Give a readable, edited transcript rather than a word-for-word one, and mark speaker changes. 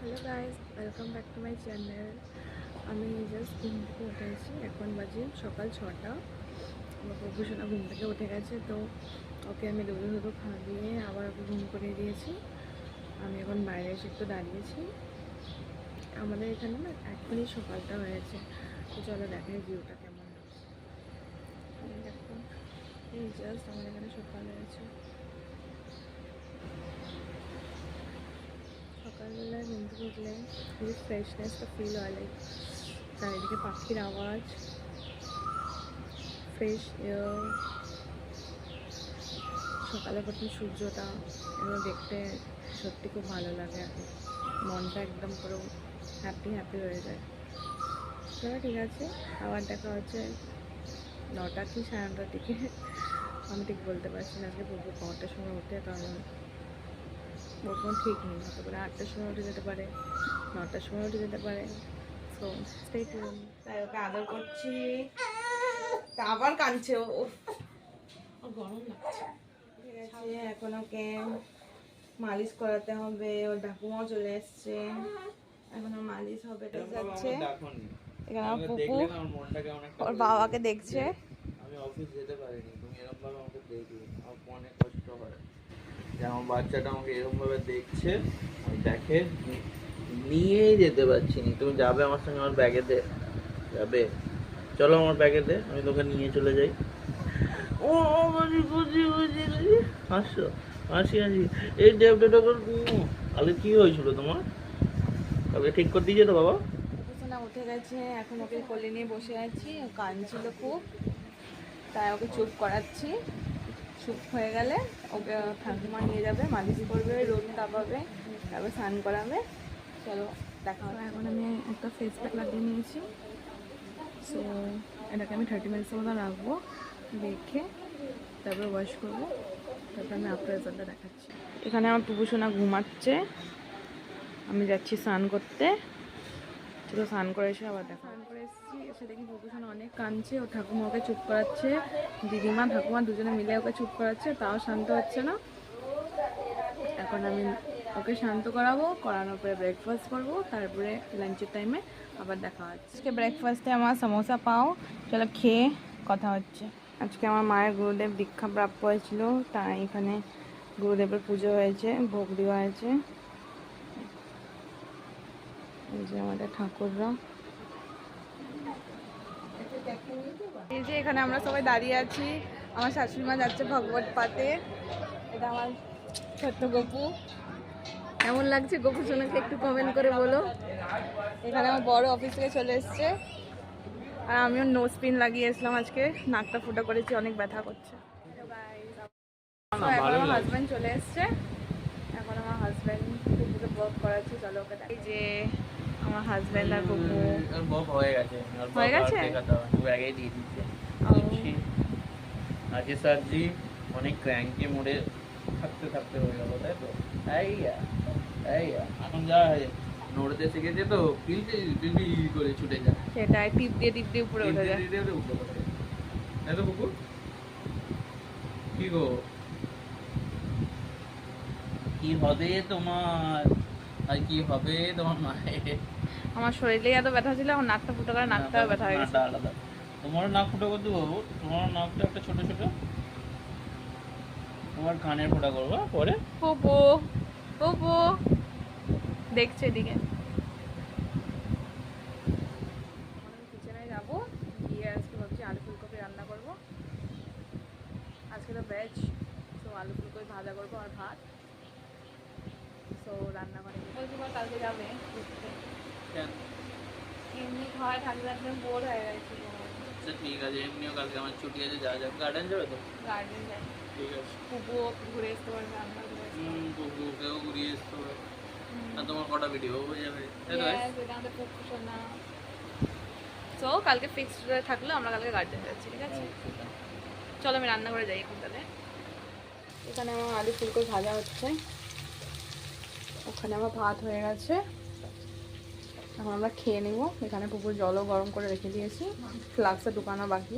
Speaker 1: Hello guys, welcome back to my channel. আমি just ঘুম থেকে উঠেছি। এখন বাজে সকাল 6টা। আমার প্রফেশনাল ঘুম থেকে উঠে গেছে, তো ওকে আমি দুধু খাইয়ে আবার ওকে ঘুম করে দিয়েছি। আমি এখন বাইরে এসে একটু দাঁড়িয়েছি। আমাদের এখানে না এখনই সকালটা হয়েছে, তো চলো দেখাই ভিউটা কেমন লাগছে। দেখো, এই জাস্ট আমাদের এখানে সকাল হয়েছে। সকালবেলায় ঘুম থেকে উঠলে খুবই ফ্রেশনেসটা ফিল হয়, লাইক চারিদিকে পাখির আওয়াজ, ফ্রেশ এয়ার, সকালে প্রথম সূর্যটা, এগুলো দেখতে সত্যি খুব ভালো লাগে আর কি। মনটা একদম পুরো হ্যাপি হয়ে যায়। চলো ঠিক আছে, আবার দেখা হচ্ছে 9টা কি 9:30টার দিকে। আমি ঠিক বলতে পারছি না আজকে বলবো কটার সময় উঠে, কারণ ওর কোনো ঠিক নেই। হতে পারে 8টার সময় উঠে যেতে পারে, 9টার সময় উঠে যেতে পারে। So stay tune. তাই ওকে আদর করছি, তা আবার কাঁদছে ও। গরম লাগছে। ঠিক আছে, এখন ওকে মালিশ করাতে হবে। ওর ঠাকুমাও চলে এসছে, এখন ওর মালিশ হবে। যাচ্ছে এখানে আমার পুপু ওর বাবাকে দেখছে।
Speaker 2: আমি অফিস যেতে পারিনি, তুমি এরকম ভাবে আমাকে দেখলে আমার অনেক কষ্ট হয় যে আমার বাচ্চাটা আমাকে এরকম ভাবে দেখছে। আমি দেখে নিয়েই যেতে পারছি না। তুমি যাবে আমার সঙ্গে, আমার ব্যাগে দে যাবে, চলো আমার ব্যাগে দে, আমি তোকে নিয়ে চলে যাই। ও বুঝি বুঝি বুঝি বুঝি হাসো, হাসি হাসি। এই ডেবটা তাহলে কি হয়েছিল তোমার? তাহলে ঠিক করে দিয়েছে তো বাবা?
Speaker 1: না, উঠে গেছে, এখন ওকে কোলে নিয়ে বসে আছি। ও কাঁদছিল খুব, তাই ওকে চুপ করাচ্ছি। চুপ হয়ে গেলে ওকে ঠাকুমা নিয়ে যাবে, মালিশ করবে, রোদ তাপাবে, তারপর স্নান করাবে। চলো দেখা হবে। এখন আমি একটা ফেস প্যাক লাগিয়ে নিয়েছি। সো এটাকে আমি 30 মিনিটসের মতো রাখবো, রেখে তারপরে ওয়াশ করবো। তারপরে আমি আফটার রেজাল্টটা দেখাচ্ছি। এখানে আমার পুপুসোনা ঘুমাচ্ছে, আমি যাচ্ছি স্নান করতে। চলো স্নান করে এসে আবার দেখা। স্নান করে এসেছি, এসে দেখি পুপুসোনা অনেক কাঁদছে। ও ঠাকুমা ওকে চুপ করাচ্ছে, দিদিমা ঠাকুমা দুজনে মিলে ওকে চুপ করাচ্ছে, তাও শান্ত হচ্ছে না। এখন আমি ওকে শান্ত করানোর পরে ব্রেকফাস্ট করবো, তারপরে লাঞ্চের টাইমে আবার দেখা হচ্ছে। আজকে ব্রেকফাস্টে আমার সমোসা পাও, চলো খেয়ে কথা হচ্ছে। আজকে আমার মায়ের গুরুদেব দীক্ষা প্রাপ্য হয়েছিল, তাই এখানে গুরুদেবের পুজো হয়েছে, ভোগ দেওয়া হয়েছে। এই যে আমাদের ঠাকুররা, এই যে এখানে আমরা সবাই দাঁড়িয়ে আছি। আমার শাশুড়ি মা যাচ্ছে ভগবত পাতে। এটা আমার ছোট্ট গপু। কেমন লাগছে গপু সোনাকে একটু কমেন্ট করে বলো। এখানে আমার বড় অফিস থেকে চলে এসছে, আর আমিও নোজ পিন লাগিয়ে এসলাম আজকে। নাকটা ফুটা করেছি, অনেক ব্যথা করছে। এখন আমার হাজব্যান্ড চলে এসছে, এখন আমার হাজব্যান্ড কুকুরকে বক করাচ্ছে। চলো ওকে এই যে আমার হাজব্যান্ড আর কুকু
Speaker 2: হয়ে গেছে,
Speaker 1: হয়ে গেছে।
Speaker 2: ব্যাগে দিয়ে দিচ্ছে। আজকে সার্জি অনেক ক্র্যাঙ্কি মোড়ে থাকতে হয়ে গেল, তাই তো? এখন যা নড়তে শিখেছে তো, পিলপি করে ছুটে যায়।
Speaker 1: সেটাই, টিপ দিয়ে উপরে উঠে যায়।
Speaker 2: তাই তো কুকুর? কি গো, কি হবে তোমার, আর কি হবে তোমার মায়ের?
Speaker 1: আমার শরীরে এত ব্যথা ছিল, আমার নাকটা ফুটো করে নাকটাও ব্যথা হয়ে গেছে।
Speaker 2: আলাদা। তোমারও নাক ফুটো করতে বাবু, তোমার নাকটা একটা ছোট ছোট, তোমার কানের ফোঁটা করবো পরে।
Speaker 1: পুপু পুপু দেখছে এদিকে। কিচেনে যাবো, গিয়ে আজকে ভাবছি আলু ফুলকপি রান্না করবো। আজকে তো ভেজ, তো আলু ফুলকপি ভাজা করবো আর ভাত। তো রান্না করে বলছি কালকে যাবে ঘুরতে। এমনি খাওয়ায় থাকতে থাকতে বোর হয়ে গেছে।
Speaker 2: আচ্ছা ঠিক আছে, এমনিও কালকে আমার ছুটি আছে, যা যাক। গার্ডেন যাবে তো?
Speaker 1: গার্ডেন যাই,
Speaker 2: ঠিক আছে।
Speaker 1: পুপুও ঘুরে আসতে পারবে, আমরা ঘুরে আসতে পারবো।
Speaker 2: পুকুকেও ঘুরিয়ে আসতে হবে। আর তোমার কটা ভিডিও হয়ে যাবে, তাই তো?
Speaker 1: এটা আমাদের পুপু সোনা। তো কালকে ফিক্সড থাকলো, আমরা কালকে গার্ডেন যাচ্ছি, ঠিক আছে? চলো আমি রান্না করে যাই এখন তাহলে। এখানে আমার আলু ফুলকপি ভাজা হচ্ছে, ওখানে আমার ভাত হয়ে গেছে। এখন আমরা খেয়ে নেবো। এখানে পুকুর জলও গরম করে রেখে দিয়েছি, ফ্লাক্সে ঢুকানো বাকি।